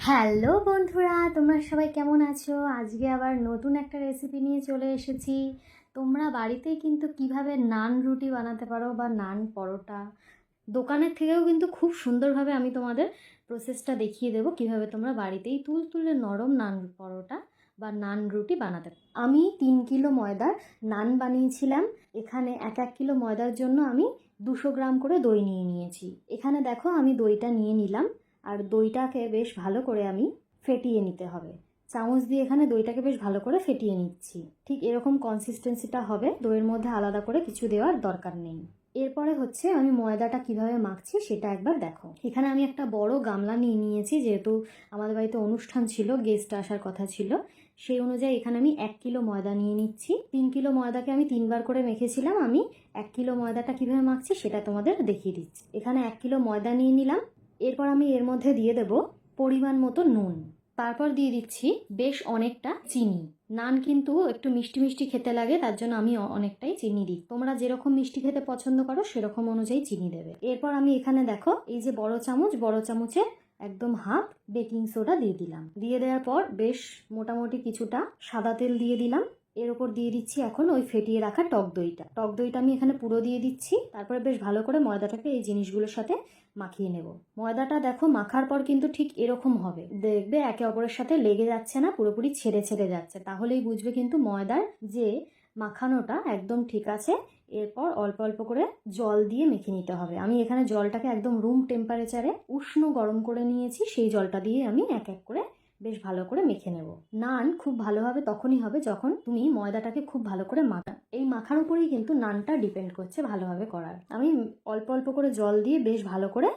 Hello বন্ধুরা, তোমরা সবাই কেমন আছো? আজকে আবার নতুন একটা রেসিপি নিয়ে চলে এসেছি। তোমরা বাড়িতেই কিন্তু কিভাবে নান রুটি বানাতে পারো বা নান পরোটা, দোকানের থেকেও কিন্তু খুব সুন্দরভাবে আমি তোমাদের প্রসেসটা দেখিয়ে দেবো কিভাবে তোমরা বাড়িতেই তুলতুলে নরম নান পরোটা বা নান রুটি বানাতে পারো। আমি 3 কিলো ময়দার নান বানিয়েছিলাম। এখানে 1 কিলো ময়দার জন্য আমি 200 গ্রাম করে দই নিয়ে নিয়েছি। এখানে দেখো আমি দইটা নিয়ে নিলাম, আর দইটাকে বেশ ভালো করে আমি ফেটিয়ে নিতে হবে। চামচ দিয়ে এখানে দইটাকে বেশ ভালো করে ফেটিয়ে নিচ্ছি। ঠিক এরকম কনসিস্টেন্সিটা হবে, দইয়ের মধ্যে আলাদা করে কিছু দেওয়ার দরকার নেই। এরপরে হচ্ছে আমি ময়দাটা কিভাবে মাখছি সেটা একবার দেখো। এখানে আমি একটা বড় গামলা নিয়ে নিয়েছি, যেহেতু আমাদের বাড়িতে অনুষ্ঠান ছিল, গেস্ট আসার কথা ছিল, সেই অনুযায়ী এখানে আমি 1 কিলো ময়দা নিয়ে নিচ্ছি। 3 কিলো ময়দাকে আমি 3বার করে মেখেছিলাম। আমি 1 কিলো ময়দাটা কিভাবে মাখছি সেটা তোমাদের দেখিয়ে দিচ্ছি। এখানে 1 কিলো ময়দা নিয়ে নিলাম। এরপর আমি এর মধ্যে দিয়ে দেব পরিমাণ মতো নুন। তারপর দিয়ে দিচ্ছি বেশ অনেকটা চিনি। নান কিন্তু একটু মিষ্টি মিষ্টি খেতে লাগে, তার জন্য আমি অনেকটাই চিনি দিই। তোমরা যেরকম মিষ্টি খেতে পছন্দ করো সেরকম অনুযায়ী চিনি দেবে। এরপর আমি এখানে দেখো এই যে বড় চামচে একদম হাফ বেকিং সোডা দিয়ে দিলাম। দিয়ে দেওয়ার পর বেশ মোটামুটি কিছুটা সাদা তেল দিয়ে দিলাম। এর ওপর দিয়ে দিচ্ছি এখন ওই ফেটিয়ে রাখা টক দইটা আমি এখানে পুরো দিয়ে দিচ্ছি। তারপরে বেশ ভালো করে ময়দাটাকে এই জিনিসগুলোর সাথে মাখিয়ে নেব। ময়দাটা দেখো মাখার পর কিন্তু ঠিক এরকম হবে, দেখবে একে অপরের সাথে লেগে যাচ্ছে না, পুরোপুরি ছেড়ে ছেড়ে যাচ্ছে, তাহলেই বুঝবে কিন্তু ময়দার যে মাখানোটা একদম ঠিক আছে। এরপর অল্প অল্প করে জল দিয়ে মেখে নিতে হবে। আমি এখানে জলটাকে একদম রুম টেম্পারেচারে উষ্ণ গরম করে নিয়েছি, সেই জলটা দিয়ে আমি এক এক করে বেশ ভালো করে মেখে নেব। নান খুব ভালোভাবে তখনই হবে যখন তুমি ময়দাটাকে খুব ভালো করে মাখা। এই মাখার উপরেই কিন্তু নানটা ডিপেন্ড করছে ভালোভাবে করার। আমি অল্প অল্প করে জল দিয়ে বেশ ভালো করে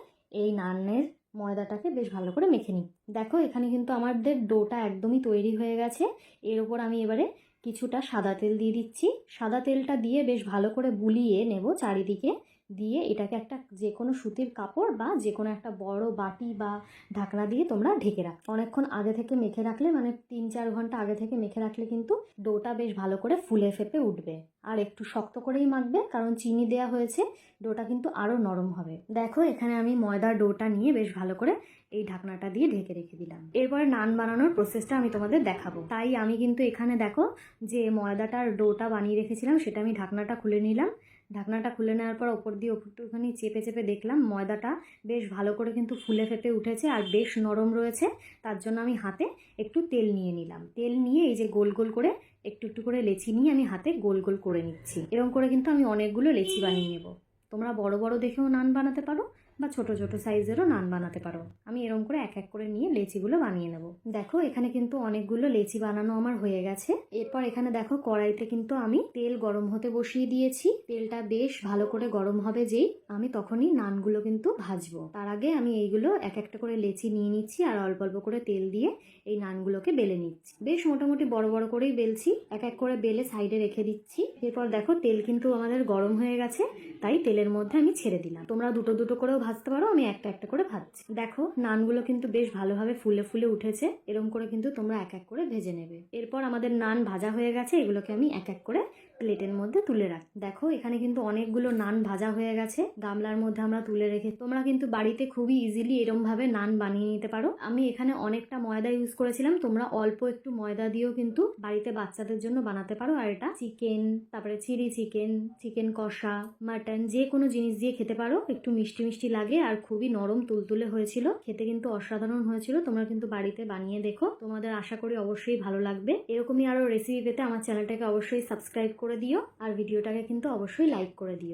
এই নানের ময়দাটাকে বেশ ভালো করে মেখে নিই। দেখো এখানে কিন্তু আমাদের ডোটা একদমই তৈরি হয়ে গেছে। এর ওপর আমি এবারে কিছুটা সাদা তেল দিয়ে দিচ্ছি। সাদা তেলটা দিয়ে বেশ ভালো করে বুলিয়ে নেব চারিদিকে। দিয়ে এটাকে একটা যে কোনো সুতির কাপড় বা যে কোনো একটা বড় বাটি বা ঢাকনা দিয়ে তোমরা ঢেকে রাখ। অনেকক্ষণ আগে থেকে মেখে রাখলে, মানে 3-4 ঘন্টা আগে থেকে মেখে রাখলে কিন্তু ডোটা বেশ ভালো করে ফুলে ফেপে উঠবে। আর একটু শক্ত করেই মাখবে, কারণ চিনি দেওয়া হয়েছে, ডোটা কিন্তু আরও নরম হবে। দেখো এখানে আমি ময়দার ডোটা নিয়ে বেশ ভালো করে এই ঢাকনাটা দিয়ে ঢেকে রেখে দিলাম। এরপর নান বানানোর প্রসেসটা আমি তোমাদের দেখাবো। তাই আমি কিন্তু এখানে দেখো যে ময়দাটার ডোটা বানিয়ে রেখেছিলাম সেটা আমি ঢাকনাটা খুলে নিলাম। ঢাকনাটা খুলে নেওয়ার পর ওপর দিয়ে একটুখানি চেপে চেপে দেখলাম ময়দাটা বেশ ভালো করে কিন্তু ফুলে ফেপে উঠেছে আর বেশ নরম রয়েছে। তার জন্য আমি হাতে একটু তেল নিয়ে নিলাম। তেল নিয়ে এই যে গোল গোল করে একটু একটু করে লেচি নিয়ে আমি হাতে গোল গোল করে নিচ্ছি। এরকম করে কিন্তু আমি অনেকগুলো লেচি বানিয়ে নেব। তোমরা বড় বড় দেখেও নান বানাতে পারো বা ছোট ছোট সাইজেরও নান বানাতে পারো। আমি এরকম করে এক এক করে নিয়ে লেচিগুলো বানিয়ে নেব। দেখো এখানে কিন্তু অনেকগুলো লেচি বানানো আমার হয়ে গেছে। এরপর এখানে দেখো কড়াইতে কিন্তু আমি তেল গরম হতে বসিয়ে দিয়েছি। তেলটা বেশ ভালো করে গরম হবে যেই, আমি তখনই নানগুলো কিন্তু ভাজবো। তার আগে আমি এইগুলো এক একটা করে লেচি নিয়ে নিচ্ছি আর অল্প অল্প করে তেল দিয়ে এই নানগুলোকে বেলে নিচ্ছি। বেশ মোটামুটি বড় বড় করেই বেলছি, এক এক করে বেলে সাইডে রেখে দিচ্ছি। এরপর দেখো তেল কিন্তু আমাদের গরম হয়ে গেছে, তাই তেলের মধ্যে আমি ছেড়ে দিলাম। তোমরা দুটো দুটো করেও ভাজতে পারো, আমি একটা একটা করে ভাজছি। দেখো নানগুলো কিন্তু বেশ ভালোভাবে ফুলে ফুলে উঠেছে। এরকম করে কিন্তু তোমরা এক এক করে ভেজে নেবে। এরপর আমাদের নান ভাজা হয়ে গেছে, এগুলোকে আমি এক এক করে প্লেটের মধ্যে তুলে রাখ। দেখো এখানে কিন্তু অনেকগুলো নান ভাজা হয়ে গেছে, গামলার মধ্যে আমরা তুলে রেখে। তোমরা কিন্তু বাড়িতে খুবই ইজিলি এরম ভাবে নান বানিয়ে নিতে পারো। আমি এখানে অনেকটা ময়দা ইউজ করেছিলাম, তোমরা অল্প একটু ময়দা দিয়েও কিন্তু বাড়িতে বাচ্চাদের জন্য বানাতে পারো। আর এটা চিকেন, তারপরে চিলি চিকেন, চিকেন কষা, মাটন, যে কোনো জিনিস দিয়ে খেতে পারো। একটু মিষ্টি মিষ্টি লাগে আর খুবই নরম তুলতুলে হয়েছিল, খেতে কিন্তু অসাধারণ হয়েছিল। তোমরা কিন্তু বাড়িতে বানিয়ে দেখো, তোমাদের আশা করি অবশ্যই ভালো লাগবে। এরকমই আরো রেসিপি পেতে আমার চ্যানেলটাকে অবশ্যই সাবস্ক্রাইব করে দিও আর ভিডিওটাকে কিন্তু অবশ্যই লাইক করে দিও।